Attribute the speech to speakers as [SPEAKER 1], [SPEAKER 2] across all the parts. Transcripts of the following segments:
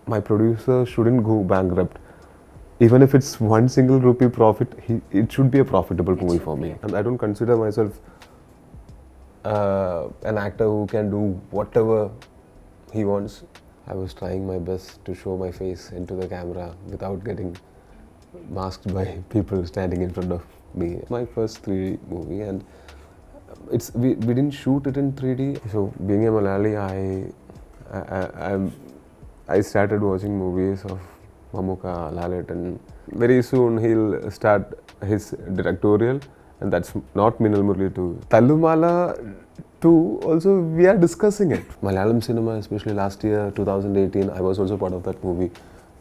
[SPEAKER 1] my producer shouldn't go bankrupt. Even if it's one single rupee profit, it should be a profitable movie for me. And I don't consider myself an actor who can do whatever he wants. I was trying my best to show my face into the camera without getting masked by people standing in front of me. My first 3D movie, and we didn't shoot it in 3D. So being a Malayali, I started watching movies of Mammootty, Lalit, and very soon he'll start his directorial, and that's not Minnal Murali too. Thallumaala too, also we are discussing it. Malayalam cinema, especially last year, 2018, I was also part of that movie.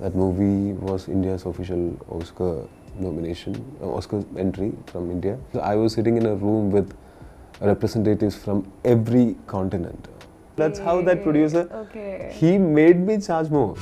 [SPEAKER 1] That movie was India's official Oscar nomination, Oscar entry from India. So I was sitting in a room with representatives from every continent. That's how that producer, he made me charge more.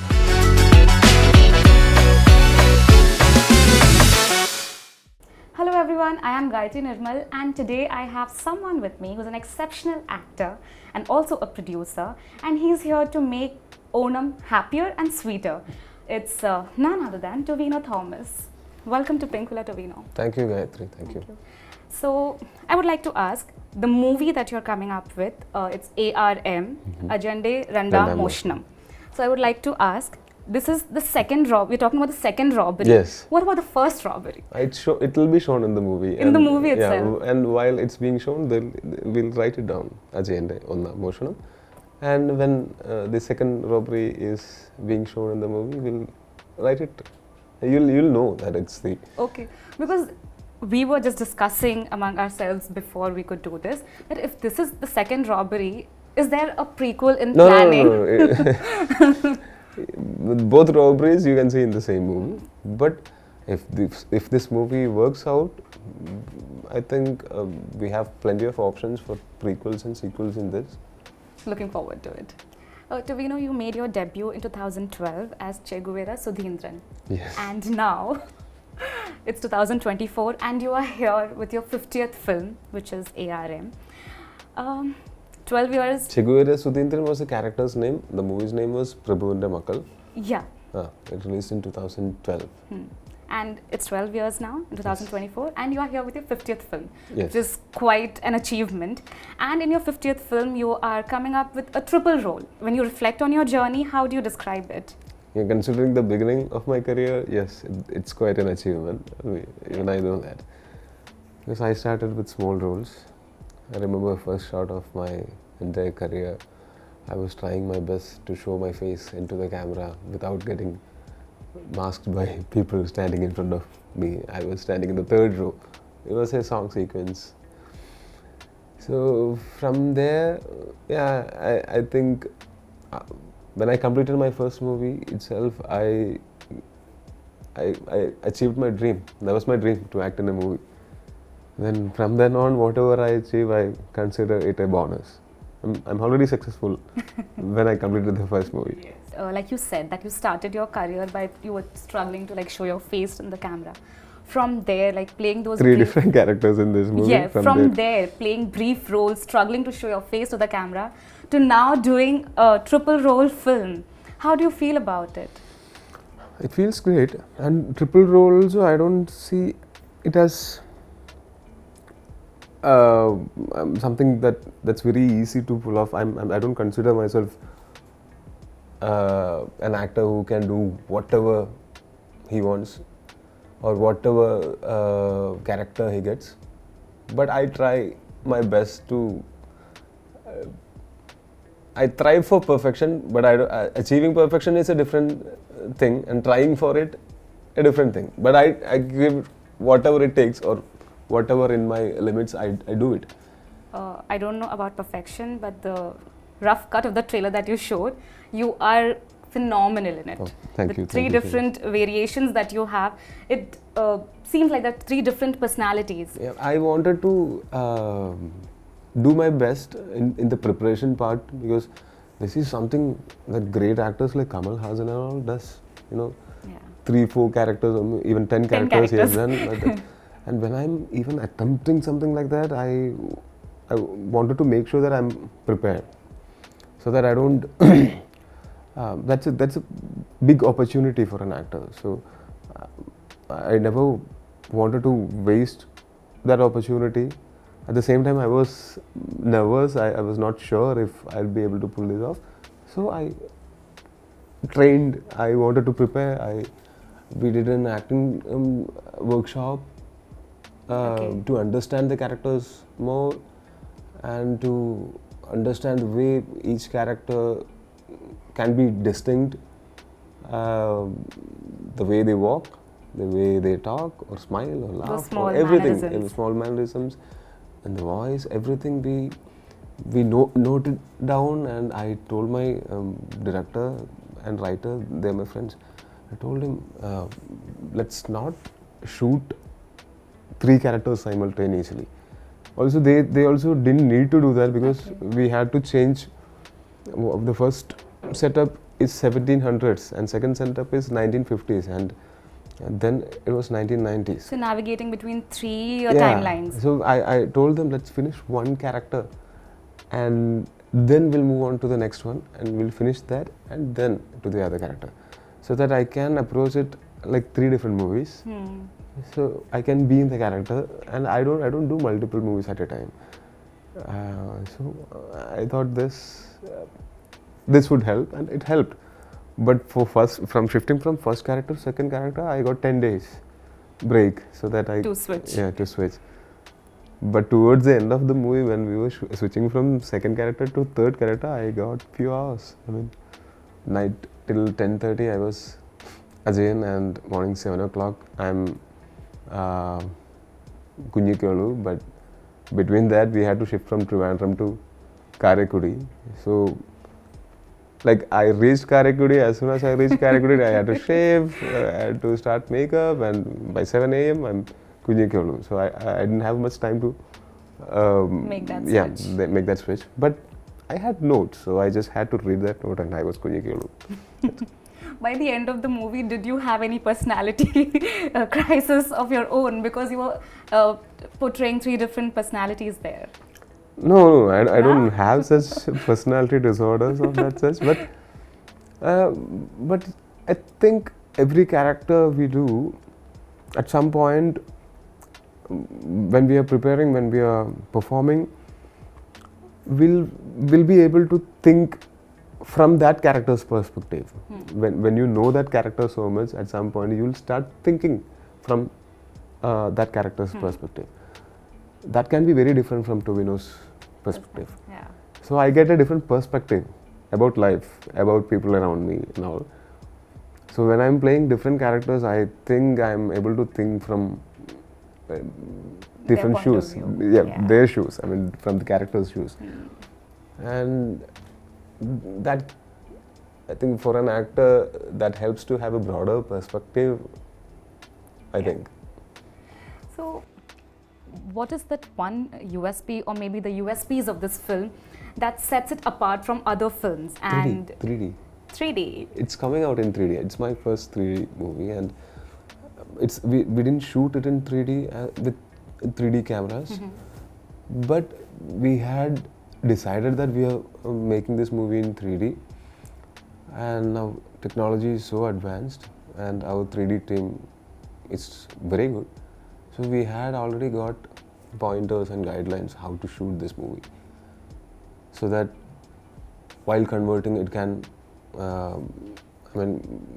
[SPEAKER 2] Hello everyone, I am Gayatri Nirmal, and today I have someone with me who's an exceptional actor and also a producer, and he's here to make Onam happier and sweeter. It's none other than Tovino Thomas. Welcome to Pinkvilla, Tovino.
[SPEAKER 1] Thank you, Gayatri. Thank you.
[SPEAKER 2] So, I would like to ask, the movie that you're coming up with, it's A.R.M, Ajayante Randam Moshnam. So, I would like to ask, this is the second robbery. We're talking about the second robbery.
[SPEAKER 1] Yes.
[SPEAKER 2] What about the first robbery?
[SPEAKER 1] It will be shown in the movie.
[SPEAKER 2] In the movie itself.
[SPEAKER 1] Yeah, and while it's being shown, we'll write it down, Ajayante Randam Moshnam. And when the second robbery is being shown in the movie, we'll write it. You'll know that it's the...
[SPEAKER 2] Okay, because we were just discussing among ourselves before we could do this, that if this is the second robbery, is there a prequel in planning?
[SPEAKER 1] No. With both robberies you can see in the same movie, but if this movie works out, I think we have plenty of options for prequels and sequels in this.
[SPEAKER 2] Looking forward to it. Tovino, you made your debut in 2012 as Che Guevara Sudhindran.
[SPEAKER 1] Yes.
[SPEAKER 2] And now it's 2024 and you are here with your 50th film, which is A.R.M. 12 years.
[SPEAKER 1] Che Guevara Sudhindran was the character's name. The movie's name was Prabhuvinda Makkal.
[SPEAKER 2] Yeah.
[SPEAKER 1] It released in 2012.
[SPEAKER 2] And it's 12 years now, in 2024, and you are here with your 50th film,
[SPEAKER 1] yes,
[SPEAKER 2] which is quite an achievement. And in your 50th film, you are coming up with a triple role. When you reflect on your journey, how do you describe it?
[SPEAKER 1] Yeah, considering the beginning of my career, yes, it's quite an achievement. Even I know that. Because I started with small roles. I remember first shot of my entire career, I was trying my best to show my face into the camera without getting masked by people standing in front of me. I was standing in the third row. It was a song sequence. So from there, yeah, I think when I completed my first movie itself, I achieved my dream. That was my dream, to act in a movie. Then from then on, whatever I achieve, I consider it a bonus. I'm already successful when I completed the first movie.
[SPEAKER 2] Yes. Like you said, that you started your career by you were struggling to show your face in the camera. From there, playing those
[SPEAKER 1] three different characters in this movie.
[SPEAKER 2] Yeah, from there, playing brief roles, struggling to show your face to the camera, to now doing a triple role film. How do you feel about it?
[SPEAKER 1] It feels great, and triple role also I don't see it as something that's very easy to pull off. I don't consider myself an actor who can do whatever he wants or whatever character he gets, but I try my best to I thrive for perfection, but achieving perfection is a different thing, and trying for it a different thing. But I give whatever it takes, or whatever in my limits, I do it.
[SPEAKER 2] I don't know about perfection, but the rough cut of the trailer that you showed, you are phenomenal in it.
[SPEAKER 1] Oh, thank you.
[SPEAKER 2] Three different variations that you have, it seems like that 3 different personalities.
[SPEAKER 1] Yeah, I wanted to do my best in the preparation part, because this is something that great actors like Kamal Haasan and all does. 3-4 characters, or even 10 characters he has done. And when I'm even attempting something like that, I wanted to make sure that I'm prepared, so that I don't that's a big opportunity for an actor. So I never wanted to waste that opportunity. At the same time, I was nervous. I was not sure if I'll be able to pull this off. So I trained. I wanted to prepare. We did an acting workshop to understand the characters more and to understand the way each character can be distinct, the way they walk, the way they talk or smile or laugh,
[SPEAKER 2] small
[SPEAKER 1] or everything,
[SPEAKER 2] mannerisms.
[SPEAKER 1] small mannerisms, and the voice, everything we noted down. And I told my director and writer, they're my friends. I told him, let's not shoot 3 characters simultaneously. Also, they also didn't need to do that because we had to change. The first setup is 1700s and second setup is 1950s, and then it was 1990s.
[SPEAKER 2] So navigating between 3 timelines.
[SPEAKER 1] So I told them, let's finish one character and then we'll move on to the next one and we'll finish that and then to the other character, so that I can approach it like 3 different movies. So I can be in the character, and I don't do multiple movies at a time. So I thought this would help, and it helped. But from shifting from first character to second character, I got 10 days break so that I
[SPEAKER 2] To switch.
[SPEAKER 1] Yeah, to switch. But towards the end of the movie, when we were switching from second character to third character, I got few hours. I mean, night till 10:30 I was Ajayan, and morning 7 o'clock I'm Kunjikalu. But between that we had to shift from Trivandrum to Karaikudi. So like I reached Karaikudi, as soon as I reached Karaikudi I had to shave, I had to start makeup, and by 7 a.m. I'm Kunjikalu. So I didn't have much time to
[SPEAKER 2] Make that switch.
[SPEAKER 1] make that switch. But I had notes, so I just had to read that note and I was Kunjikalu.
[SPEAKER 2] By the end of the movie, did you have any personality crisis of your own, because you were portraying 3 different personalities there?
[SPEAKER 1] No, I don't have such personality disorders of that such. But I think every character we do, at some point, when we are preparing, when we are performing, we'll be able to think from that character's perspective. When you know that character so much, at some point you'll start thinking from that character's perspective. That can be very different from Tovino's perspective.
[SPEAKER 2] Yeah.
[SPEAKER 1] So I get a different perspective about life, about people around me and all. So when I'm playing different characters, I think I'm able to think from different
[SPEAKER 2] point of
[SPEAKER 1] shoes.
[SPEAKER 2] view.
[SPEAKER 1] Yeah, their shoes. I mean, from the character's shoes. And that, I think, for an actor, that helps to have a broader perspective, I think.
[SPEAKER 2] So, what is that one USP, or maybe the USPs of this film, that sets it apart from other films? And
[SPEAKER 1] 3D.
[SPEAKER 2] 3D.
[SPEAKER 1] It's coming out in 3D. It's my first 3D movie, and we didn't shoot it in 3D with 3D cameras, but we had decided that we are making this movie in 3D, and now technology is so advanced and our 3D team is very good. So we had already got pointers and guidelines how to shoot this movie, so that while converting it can,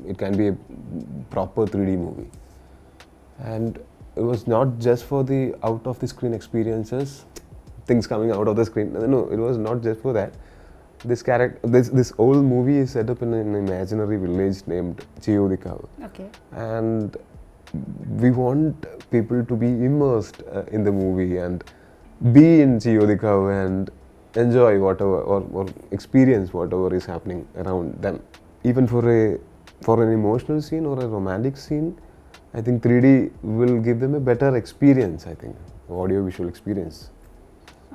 [SPEAKER 1] it can be a proper 3D movie. And it was not just for the out of the screen experiences, things coming out of the screen. No, it was not just for that. This whole movie is set up in an imaginary village named Chiyodikavu.
[SPEAKER 2] Okay.
[SPEAKER 1] And we want people to be immersed in the movie and be in Chiyodikavu and enjoy whatever or experience whatever is happening around them. Even for an emotional scene or a romantic scene, I think 3D will give them a better experience, I think, audio-visual experience.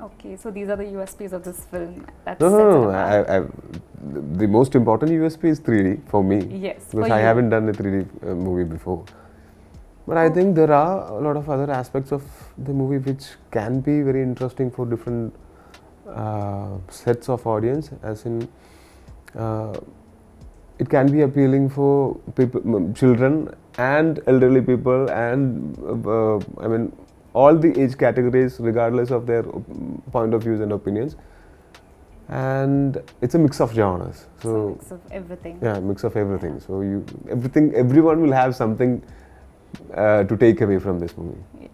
[SPEAKER 2] Okay, so these are the USPs of this film. That
[SPEAKER 1] No.
[SPEAKER 2] sets it apart.
[SPEAKER 1] The most important USP is 3D for me.
[SPEAKER 2] Yes,
[SPEAKER 1] Because
[SPEAKER 2] for
[SPEAKER 1] I
[SPEAKER 2] you.
[SPEAKER 1] haven't done a 3D movie before. But I think there are a lot of other aspects of the movie which can be very interesting for different sets of audience, as in it can be appealing for people, children and elderly people, and I mean all the age categories, regardless of their point of views and opinions. And it's a mix of genres. So
[SPEAKER 2] mix of everything.
[SPEAKER 1] yeah, mix of everything. So everyone will have something to take away from this movie.
[SPEAKER 2] Yes.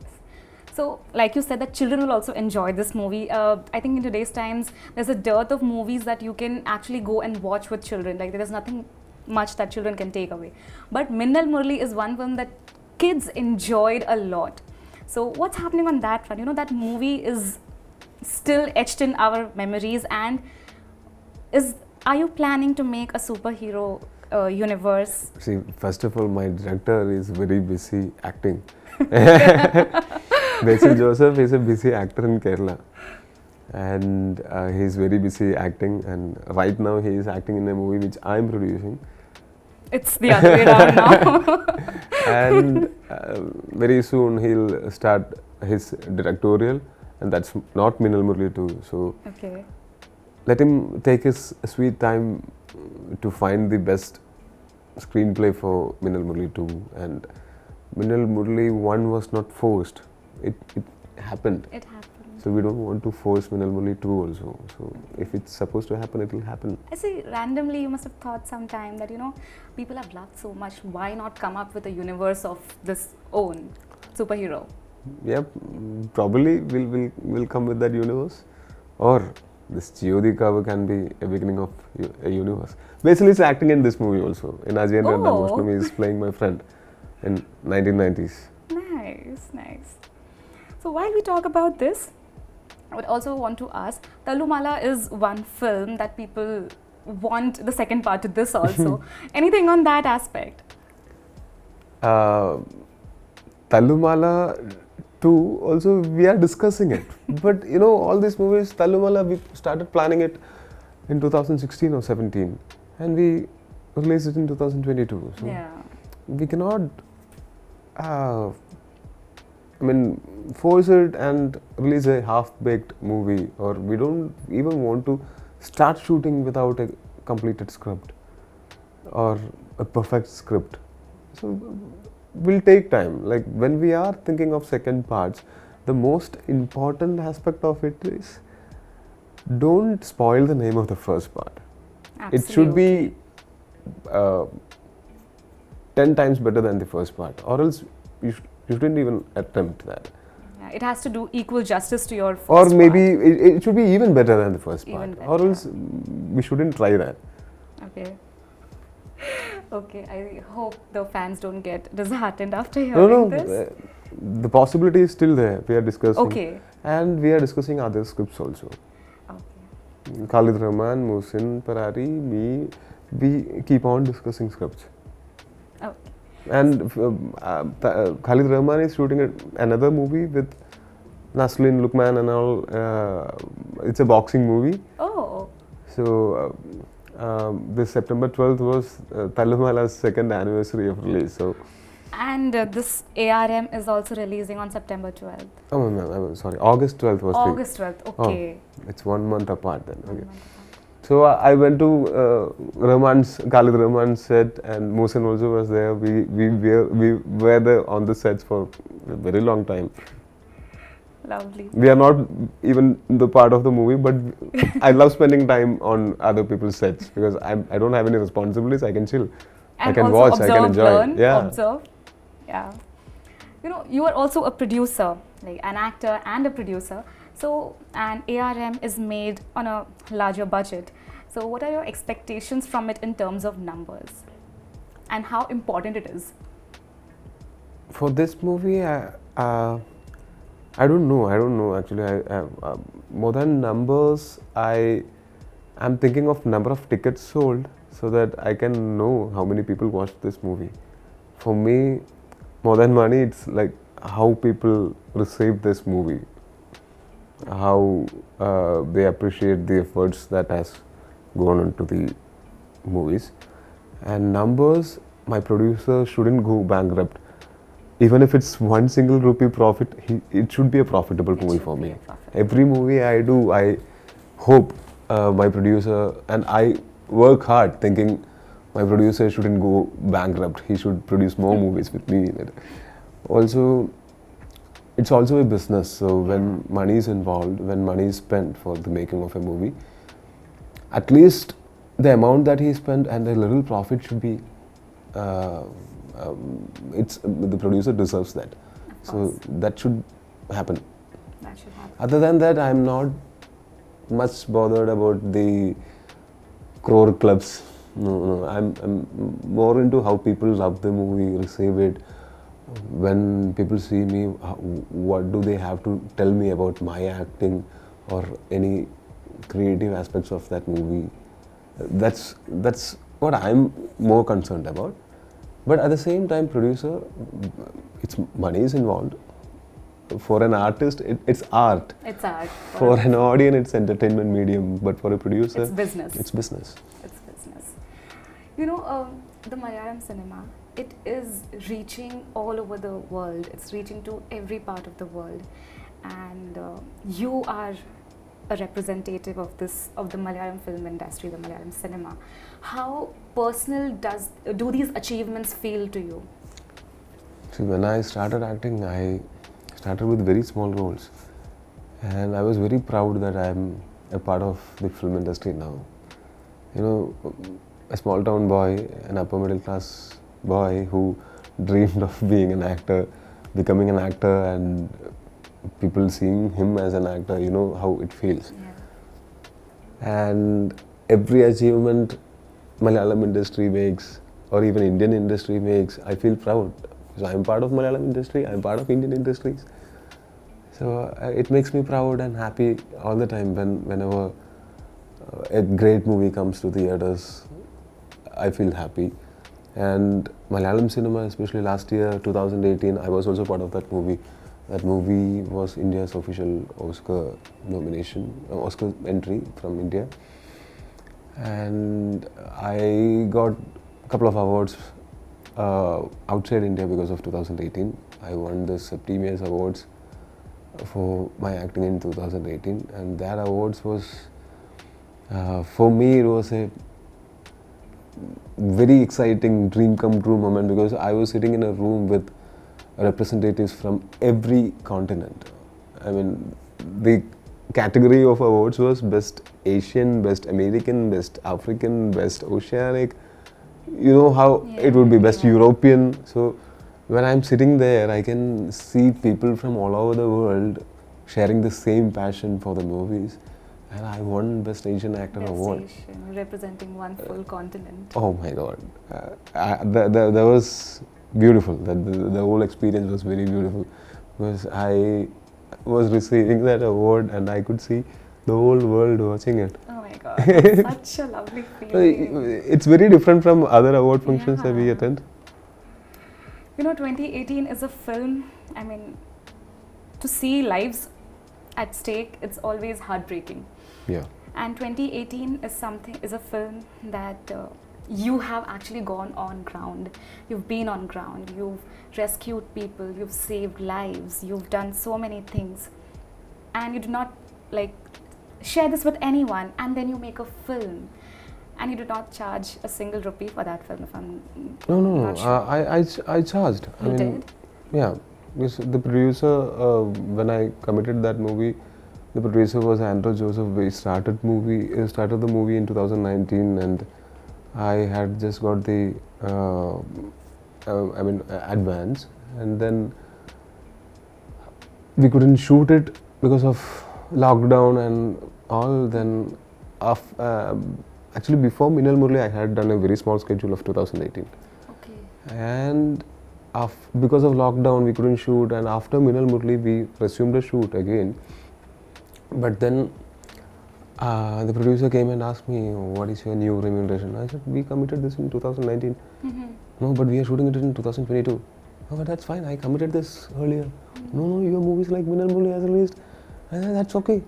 [SPEAKER 2] So, like you said, that children will also enjoy this movie. I think in today's times, there's a dearth of movies that you can actually go and watch with children. Like there's nothing much that children can take away. But Minnal Murali is one film that kids enjoyed a lot. So, what's happening on that front? You know, that movie is still etched in our memories. And are you planning to make a superhero universe?
[SPEAKER 1] See, first of all, my director is very busy acting. Basil Joseph is a busy actor in Kerala, and he's very busy acting, and right now he is acting in a movie which I'm producing.
[SPEAKER 2] It's the other way around now.
[SPEAKER 1] And very soon he'll start his directorial, and that's not Minnal Murali too. So
[SPEAKER 2] okay.
[SPEAKER 1] Let him take his sweet time to find the best screenplay for Minnal Murali 2. And Minnal Murali 1 was not forced. It happened.
[SPEAKER 2] It happened.
[SPEAKER 1] So we don't want to force Minnal Murali 2 also. So if it's supposed to happen, it will happen.
[SPEAKER 2] I see, randomly you must have thought sometime that, you know, people have loved so much, why not come up with a universe of this own superhero?
[SPEAKER 1] Yeah, probably we'll come with that universe. Or this Jyoti cover can be a beginning of a universe. Basically, it's acting in this movie also. In Ajayante Randam Moshnam, he is playing my friend in 1990s.
[SPEAKER 2] Nice, nice. So while we talk about this, I would also want to ask, Thallumaala is one film that people want the second part to this also. Anything on that aspect?
[SPEAKER 1] Thallumaala 2 also we are discussing it. But you know, all these movies, Thallumaala, we started planning it in 2016 or 17, and we released it in 2022. So
[SPEAKER 2] yeah.
[SPEAKER 1] we cannot force it and release a half-baked movie, or we don't even want to start shooting without a completed script or a perfect script. So will take time. Like when we are thinking of second parts, the most important aspect of it is don't spoil the name of the first part.
[SPEAKER 2] Absolutely.
[SPEAKER 1] It should be 10 times better than the first part, or else you shouldn't even attempt that.
[SPEAKER 2] Yeah, it has to do equal justice to your first
[SPEAKER 1] Or maybe
[SPEAKER 2] part.
[SPEAKER 1] it should be even better than the first
[SPEAKER 2] Even
[SPEAKER 1] part, or
[SPEAKER 2] better.
[SPEAKER 1] else we shouldn't try that.
[SPEAKER 2] Okay. Okay, I hope the fans don't get disheartened after hearing this.
[SPEAKER 1] The possibility is still there. We are discussing.
[SPEAKER 2] Okay.
[SPEAKER 1] And we are discussing other scripts also.
[SPEAKER 2] Okay.
[SPEAKER 1] Khalid Rahman, Mohsin, Parari, me, we keep on discussing scripts.
[SPEAKER 2] Okay.
[SPEAKER 1] And Khalid Rahman is shooting another movie with Naslen, Lukman and all. It's a boxing movie.
[SPEAKER 2] Oh.
[SPEAKER 1] So this September 12th was Thallumaala's second anniversary of release. So.
[SPEAKER 2] And this A.R.M. is also releasing on September 12th.
[SPEAKER 1] Oh no, I'm sorry. August 12th was
[SPEAKER 2] August 12th, okay.
[SPEAKER 1] Oh, it's 1 month apart then. Okay. So I went to Khalid Rahman's set, and Mohsin also was there. We were on the sets for a very long time.
[SPEAKER 2] Lovely.
[SPEAKER 1] We are not even the part of the movie, but I love spending time on other people's sets because I don't have any responsibilities. I can chill.
[SPEAKER 2] And
[SPEAKER 1] I can
[SPEAKER 2] also
[SPEAKER 1] watch.
[SPEAKER 2] observe,
[SPEAKER 1] I can enjoy.
[SPEAKER 2] learn,
[SPEAKER 1] Yeah.
[SPEAKER 2] observe. Yeah. You know, you are also a producer, like an actor and a producer. So, and A.R.M. is made on a larger budget. So, what are your expectations from it in terms of numbers, and how important it is?
[SPEAKER 1] For this movie, I don't know. I don't know actually. More than numbers, I'm thinking of number of tickets sold so that I can know how many people watched this movie. For me, more than money, it's like how people receive this movie, how they appreciate the efforts that has gone into the movies. And numbers, my producer shouldn't go bankrupt. Even if it's 1 single rupee profit, it should be a profitable movie for me. Every movie I do, I hope my producer, and I work hard thinking my producer shouldn't go bankrupt. He should produce more movies with me in it. Also, it's also a business. So when money is involved, when money is spent for the making of a movie, at least the amount that he spent and a little profit should be. It's the producer deserves that. So that should happen.
[SPEAKER 2] That should happen.
[SPEAKER 1] Other than that, I'm not much bothered about the crore clubs. No, I'm more into how people love the movie, receive it. When people see me, what do they have to tell me about my acting or any creative aspects of that movie? That's what I'm more concerned about. But at the same time, producer, it's money is involved. For an artist, it's art.
[SPEAKER 2] It's art.
[SPEAKER 1] For an audience, it's entertainment medium. But for a producer,
[SPEAKER 2] it's business.
[SPEAKER 1] It's business.
[SPEAKER 2] It's business. You know, the Malayalam cinema, it is reaching all over the world. It's reaching to every part of the world. And you are a representative of the Malayalam film industry, the Malayalam cinema. How personal do these achievements feel to you?
[SPEAKER 1] See, when I started acting, I started with very small roles, and I was very proud that I'm a part of the film industry now. You know, a small town boy, an upper middle class boy who dreamed of being an actor, becoming an actor, and people seeing him as an actor, you know how it feels. Yeah. And every achievement Malayalam industry makes, or even Indian industry makes, I feel proud. So I'm part of Malayalam industry, I'm part of Indian industries. So it makes me proud and happy all the time whenever a great movie comes to theatres. I feel happy. And Malayalam cinema, especially last year, 2018, I was also part of that movie. That movie was India's official Oscar nomination, Oscar entry from India. And I got a couple of awards outside India because of 2018. I won the Septimius Awards for my acting in 2018, and that awards was, for me, it was a very exciting dream come true moment, because I was sitting in a room with representatives from every continent. I mean, the category of awards was Best Asian, Best American, Best African, Best Oceanic. You know how it would be Best European. So when I'm sitting there, I can see people from all over the world sharing the same passion for the movies. And I won Best Asian Actor Award.
[SPEAKER 2] Best Asian, representing one full continent.
[SPEAKER 1] Oh my God. That was beautiful. The whole experience was very beautiful, because I was receiving that award and I could see the whole world watching it.
[SPEAKER 2] Oh my God, that's such a lovely feeling.
[SPEAKER 1] It's very different from other award functions that we attend.
[SPEAKER 2] You know, 2018 is a film, I mean, to see lives at stake, it's always heartbreaking.
[SPEAKER 1] Yeah.
[SPEAKER 2] And 2018 is a film that you have actually gone on ground. You've been on ground. You've rescued people. You've saved lives. You've done so many things, and you do not share this with anyone. And then you make a film, and you do not charge a single rupee for that film. If I'm
[SPEAKER 1] No.
[SPEAKER 2] Sure.
[SPEAKER 1] I charged.
[SPEAKER 2] You did?
[SPEAKER 1] Yeah. Because the producer, when I committed that movie, the producer was Andrew Joseph. We started the movie in 2019, and I had just got the advance, and then we couldn't shoot it because of lockdown and all. Then actually before Minnal Murali, I had done a very small schedule of 2018.
[SPEAKER 2] Okay.
[SPEAKER 1] And because of lockdown, we couldn't shoot, and after Minnal Murali, we resumed the shoot again. But then the producer came and asked me, what is your new remuneration? I said, we committed this in 2019. No, but we are shooting it in 2022. Oh, but that's fine, I committed this earlier. No, your movies like Minnal Murali has released. I said, that's okay,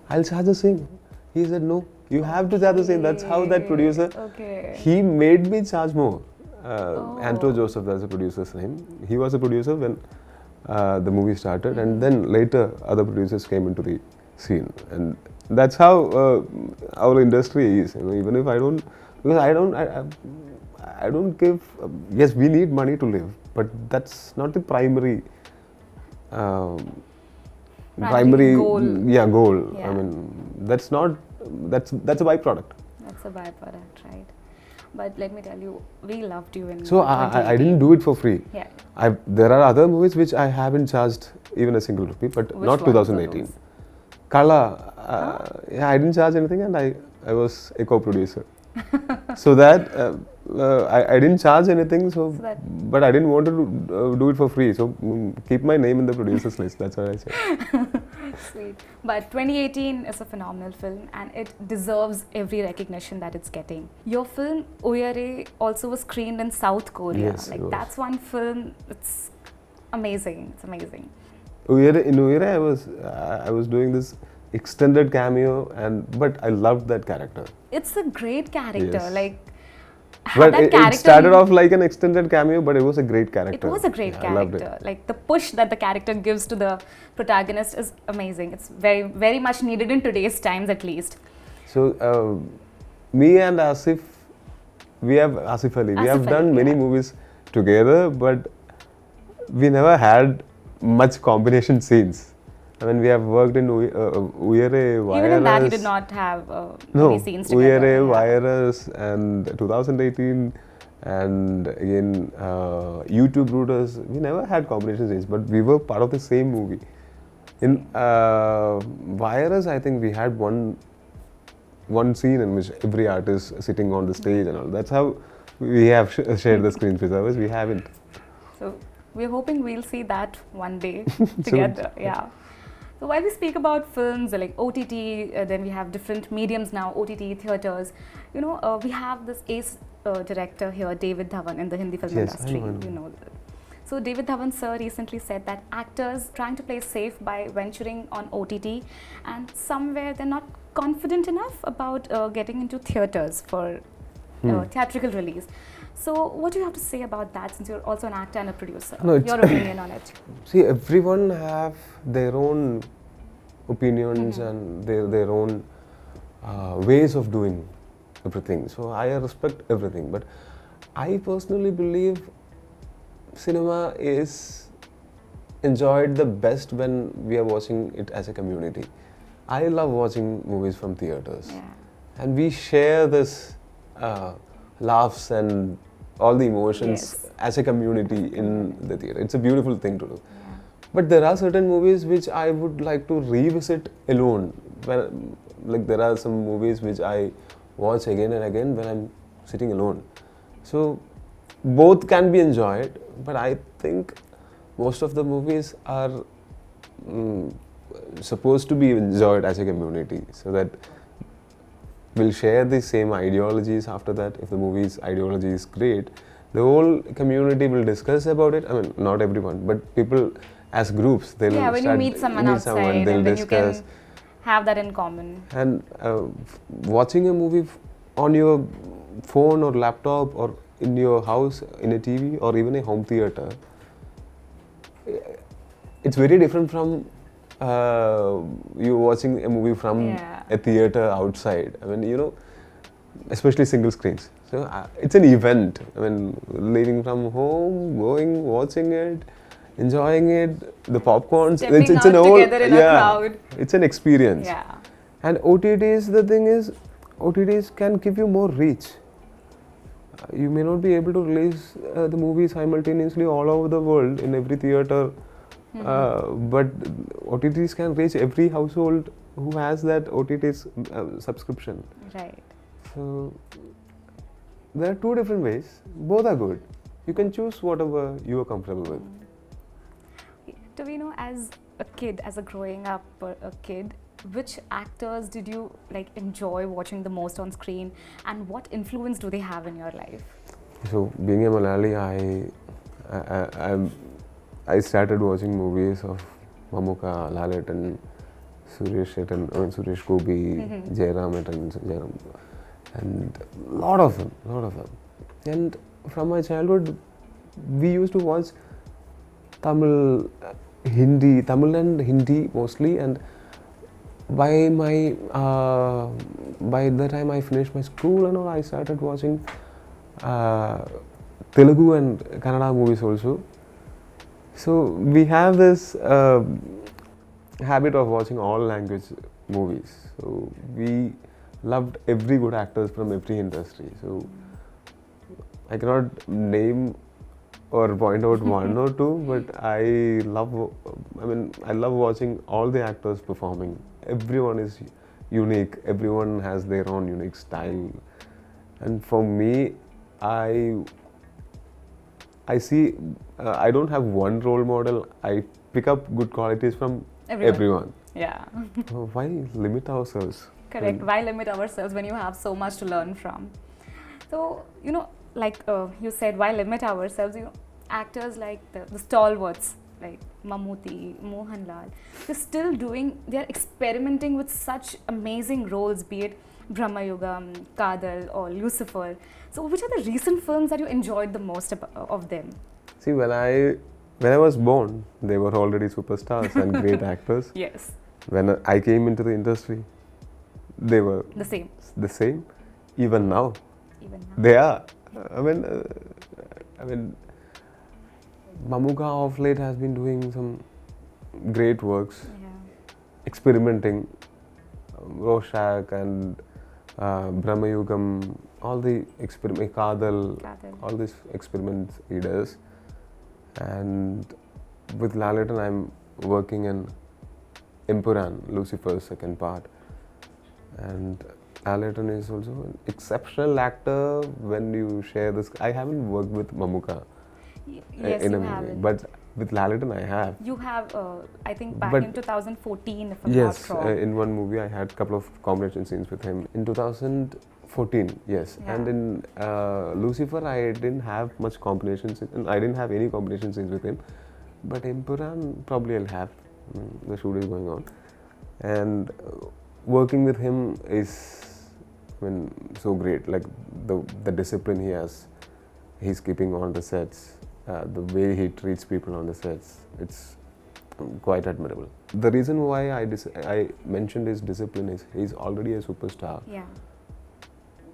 [SPEAKER 1] I'll charge the same. He said, no, you have to charge the same. That's how that producer, he made me charge more. Andrew Joseph, that's the producer's name. He was a producer when the movie started, and then later other producers came into the scene. And that's how our industry is. You know, even if I don't because I don't give. Yes, we need money to live, but that's not the primary. Primary
[SPEAKER 2] goal.
[SPEAKER 1] Yeah, goal.
[SPEAKER 2] Yeah.
[SPEAKER 1] I mean, that's not. That's a byproduct.
[SPEAKER 2] That's a byproduct, right? But let me tell you, we loved you in.
[SPEAKER 1] So I didn't do it for free.
[SPEAKER 2] Yeah.
[SPEAKER 1] There are other movies which I haven't charged even a single rupee, but
[SPEAKER 2] Which
[SPEAKER 1] not
[SPEAKER 2] ones are
[SPEAKER 1] 2018.
[SPEAKER 2] those?
[SPEAKER 1] Kala, yeah, I didn't charge anything, and I was a co-producer. So that I didn't charge anything, but I didn't want to do it for free. So keep my name in the producers list. That's what I said.
[SPEAKER 2] Sweet. But 2018 is a phenomenal film and it deserves every recognition that it's getting. Your film Uyire also was screened in South Korea.
[SPEAKER 1] Yes,
[SPEAKER 2] like
[SPEAKER 1] it was.
[SPEAKER 2] that's one film. It's amazing. It's amazing.
[SPEAKER 1] In Uyire, I was doing this extended cameo, but I loved that character.
[SPEAKER 2] It's a great character.
[SPEAKER 1] Yes.
[SPEAKER 2] Like.
[SPEAKER 1] But
[SPEAKER 2] that
[SPEAKER 1] it
[SPEAKER 2] character
[SPEAKER 1] started off like an extended cameo, but it was a great character.
[SPEAKER 2] It was a great
[SPEAKER 1] Yeah, I loved
[SPEAKER 2] character.
[SPEAKER 1] it.
[SPEAKER 2] Like the push that the character gives to the protagonist is amazing. It's very, very much needed in today's times, at least.
[SPEAKER 1] So, me and Asif Ali, we have
[SPEAKER 2] Asif
[SPEAKER 1] done
[SPEAKER 2] Ali,
[SPEAKER 1] many
[SPEAKER 2] yeah.
[SPEAKER 1] movies together, but we never had much combination scenes. I mean, we have worked in Uyire, Virus.
[SPEAKER 2] Even in that, you did not have
[SPEAKER 1] No,
[SPEAKER 2] many scenes together.
[SPEAKER 1] Uyire,
[SPEAKER 2] yeah.
[SPEAKER 1] Virus, and 2018, and again YouTube Rooters. We never had combination scenes, but we were part of the same movie. In Virus, I think we had one scene in which every artist sitting on the stage and all. That's how we have shared the screen with others. We haven't.
[SPEAKER 2] So we're hoping we'll see that one day together. Yeah. So while we speak about films like OTT, then we have different mediums now, OTT, theatres. You know, we have this ace director here, David Dhawan, in the Hindi film
[SPEAKER 1] Yes,
[SPEAKER 2] industry.
[SPEAKER 1] I know.
[SPEAKER 2] You know. So David Dhawan sir recently said that actors trying to play safe by venturing on OTT, and somewhere they're not confident enough about getting into theatres for theatrical release. So what do you have to say about that, since you're also an actor and a producer?
[SPEAKER 1] No, it's
[SPEAKER 2] Your opinion on it?
[SPEAKER 1] See, everyone have their own opinions and their own ways of doing everything. So I respect everything, but I personally believe cinema is enjoyed the best when we are watching it as a community. I love watching movies from theaters,
[SPEAKER 2] Yeah.
[SPEAKER 1] and we share this laughs and all the emotions
[SPEAKER 2] Yes.
[SPEAKER 1] as a community in the theater. It's a beautiful thing to do.
[SPEAKER 2] Yeah.
[SPEAKER 1] But there are certain movies which I would like to revisit alone. Like there are some movies which I watch again and again when I'm sitting alone. So both can be enjoyed, but I think most of the movies are supposed to be enjoyed as a community, so that we'll share the same ideologies after that. If the movie's ideology is great, the whole community will discuss about it. I mean, not everyone, but people as groups, they'll
[SPEAKER 2] When you meet someone outside,
[SPEAKER 1] they'll
[SPEAKER 2] and then
[SPEAKER 1] discuss.
[SPEAKER 2] you can have that in common.
[SPEAKER 1] And watching a movie on your phone or laptop or in your house, in a TV or even a home theater, it's very different from you watching a movie from a theater outside. I mean, especially single screens. So it's an event. I mean, leaving from home, going, watching it, enjoying it, the popcorns.
[SPEAKER 2] Stepping
[SPEAKER 1] It's
[SPEAKER 2] out
[SPEAKER 1] an whole,
[SPEAKER 2] together in a crowd.
[SPEAKER 1] It's an experience.
[SPEAKER 2] Yeah.
[SPEAKER 1] And OTTs, the thing is, OTTs can give you more reach. You may not be able to release the movie simultaneously all over the world in every theater, but OTTs can reach every household who has that OTT's subscription.
[SPEAKER 2] Right.
[SPEAKER 1] So there are two different ways. Both are good. You can choose whatever you are comfortable with.
[SPEAKER 2] Tovino, as a kid, as a growing up a kid, which actors did you enjoy watching the most on screen, and what influence do they have in your life?
[SPEAKER 1] So being a Malayali, I started watching movies of Mammootty, Lalit, and Suresh Gopi, Jayaram, and lot of them. And from my childhood, we used to watch Tamil and Hindi mostly, and by the time I finished my school and all, I started watching Telugu and Kannada movies also. So we have this habit of watching all language movies. So we loved every good actors from every industry. So I cannot name or point out one or two, but I love watching all the actors performing. Everyone is unique. Everyone has their own unique style. And for me, I see, I don't have one role model. I pick up good qualities from everyone.
[SPEAKER 2] Yeah.
[SPEAKER 1] So why limit ourselves?
[SPEAKER 2] Correct. Why limit ourselves when you have so much to learn from? So, like you said, why limit ourselves? Actors like the stalwarts, like Mammootty, Mohanlal, they're experimenting with such amazing roles, be it Brahmayugam, Kadal or Lucifer. So which are the recent films that you enjoyed the most of them?
[SPEAKER 1] See, when I was born, they were already superstars and great actors.
[SPEAKER 2] Yes.
[SPEAKER 1] When I came into the industry, they were
[SPEAKER 2] the same.
[SPEAKER 1] Even now, they are. I mean, Mammootty of late has been doing some great works, experimenting. Rorschach and Brahmayugam, all the Kadal, all these experiments he does. And with Lalaton, I'm working in Empuran, Lucifer's second part. And Lalaton is also an exceptional actor when you share this. I haven't worked with Mammootty in a movie, but with Lalaton I have.
[SPEAKER 2] You have, I think back in 2014, if I'm
[SPEAKER 1] yes,
[SPEAKER 2] not wrong.
[SPEAKER 1] In one movie I had a couple of combination scenes with him. In 2014, yes. Yeah. And in Lucifer I didn't have much combination scenes. I didn't have any combination scenes with him. But Empuran probably I'll have. The shoot is going on. And working with him is, so great. Like the discipline he has, he's keeping on the sets. The way he treats people on the sets, it's quite admirable. The reason why I mentioned his discipline is he's already a superstar.
[SPEAKER 2] Yeah.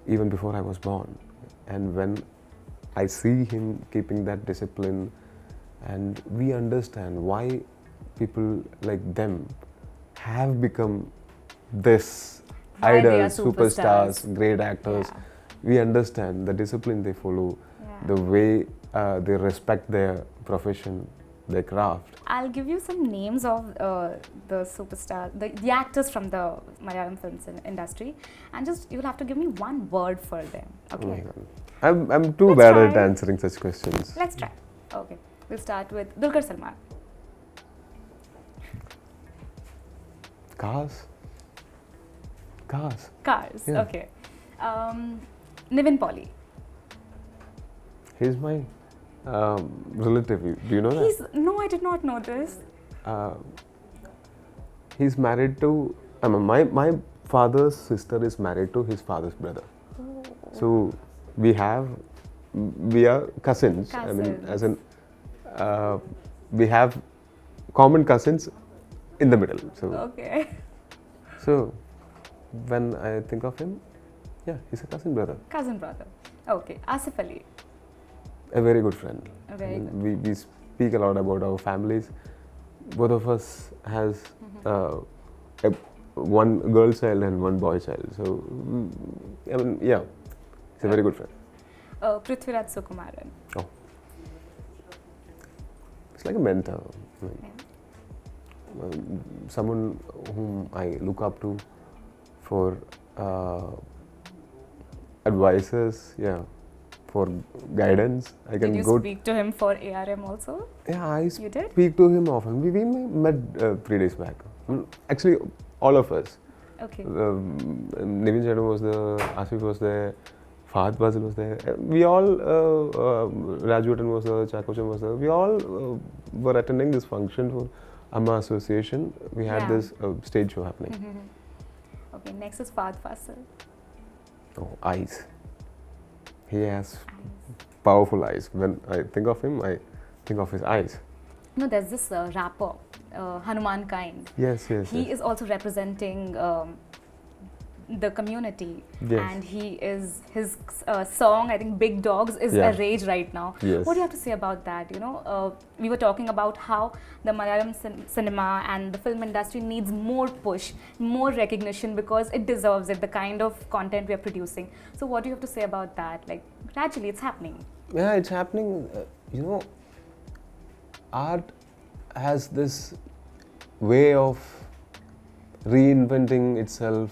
[SPEAKER 1] Even before I was born. And when I see him keeping that discipline, and we understand why people like them have become this idols, superstars, great actors. Yeah. We understand the discipline they follow, the way they respect their profession, their craft.
[SPEAKER 2] I'll give you some names of the superstar, the actors from the Malayalam films industry, and just you'll have to give me one word for them. Okay.
[SPEAKER 1] Oh my God. I'm too bad at answering such questions.
[SPEAKER 2] Let's try. Okay. We'll start with Dulquer Salmaan.
[SPEAKER 1] Cars.
[SPEAKER 2] Yeah. Okay. Nivin Pauly.
[SPEAKER 1] He's my relative. Do you know that?
[SPEAKER 2] No, I did not know this.
[SPEAKER 1] He's married to. My father's sister is married to his father's brother.
[SPEAKER 2] Oh.
[SPEAKER 1] So we are cousins. I mean, as in, we have common cousins in the middle. So.
[SPEAKER 2] Okay.
[SPEAKER 1] So, when I think of him, yeah, he's a cousin brother.
[SPEAKER 2] Okay. Asif Ali.
[SPEAKER 1] A very good friend.
[SPEAKER 2] Very good.
[SPEAKER 1] We speak a lot about our families. Both of us has one girl child and one boy child. So, yeah, he's a very good friend.
[SPEAKER 2] Prithviraj Sukumaran.
[SPEAKER 1] Oh. It's like a mentor. Someone whom I look up to for advices, for guidance.
[SPEAKER 2] Did you speak to him for A.R.M. also?
[SPEAKER 1] Yeah, I speak to him often. We met 3 days back. Actually, all of us.
[SPEAKER 2] Okay.
[SPEAKER 1] Nivin Jadam was there, Asif was there, Fahad Bazil was there. We all, Rajuatan was there, Chakocham was there. We all were attending this function for Amma Association. We had this stage show happening.
[SPEAKER 2] Mm-hmm. Okay, next is Fahad Fasil.
[SPEAKER 1] Oh, eyes. He has powerful eyes. When I think of him, I think of his eyes.
[SPEAKER 2] there's this rapper, Hanumankind.
[SPEAKER 1] Yes, yes.
[SPEAKER 2] He
[SPEAKER 1] yes.
[SPEAKER 2] is also representing the community,
[SPEAKER 1] Yes.
[SPEAKER 2] and his song, I think Big Dogs, is
[SPEAKER 1] Yeah.
[SPEAKER 2] a rage right now.
[SPEAKER 1] Yes.
[SPEAKER 2] What do you have to say about that? We were talking about how the Malayalam cinema and the film industry needs more push, more recognition, because it deserves it, the kind of content we are producing. So what do you have to say about that? Like, gradually it's happening.
[SPEAKER 1] Yeah, it's happening. Art has this way of reinventing itself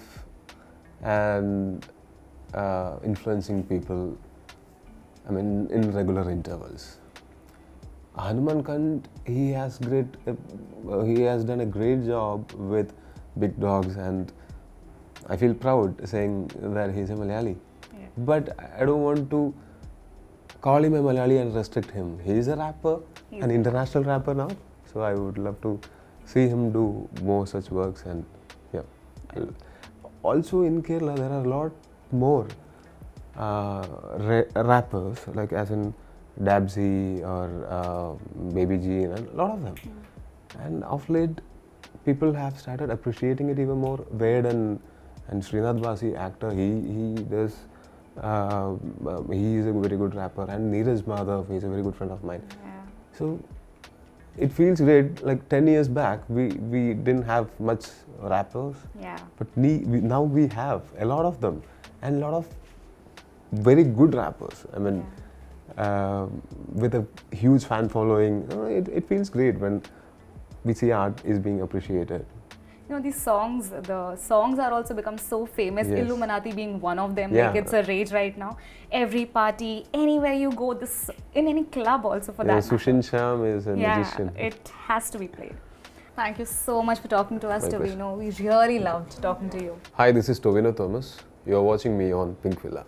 [SPEAKER 1] and influencing people, I mean, in regular intervals. Hanumankind, he has done a great job with Big Dogs, and I feel proud saying that he's a Malayali.
[SPEAKER 2] Yeah.
[SPEAKER 1] But I don't want to call him a Malayali and restrict him. He's a rapper, an international rapper now. So I would love to see him do more such works, and yeah. Also in Kerala, there are a lot more rappers, like as in Dabsy or Baby G, and a lot of them. And of late, people have started appreciating it even more. Wherein and Srinath Basi, actor, he does. He is a very good rapper, and Neeraj Madhav, he is a very good friend of mine.
[SPEAKER 2] Yeah.
[SPEAKER 1] So it feels great. Like 10 years back, we didn't have much rappers,
[SPEAKER 2] Yeah.
[SPEAKER 1] but now we have a lot of them, and a lot of very good rappers. I mean, with a huge fan following, it feels great when we see art is being appreciated.
[SPEAKER 2] These songs, the songs are also become so famous,
[SPEAKER 1] Yes.
[SPEAKER 2] Illuminati being one of them.
[SPEAKER 1] Yeah.
[SPEAKER 2] Like, it's a rage right now. Every party, anywhere you go, in any club also for that matter.
[SPEAKER 1] Sushin Sham is a magician.
[SPEAKER 2] It has to be played. Thank you so much for talking to us,
[SPEAKER 1] My pleasure.
[SPEAKER 2] Tovino. We really loved talking to you.
[SPEAKER 1] Hi, this is Tovino Thomas. You are watching me on Pinkvilla.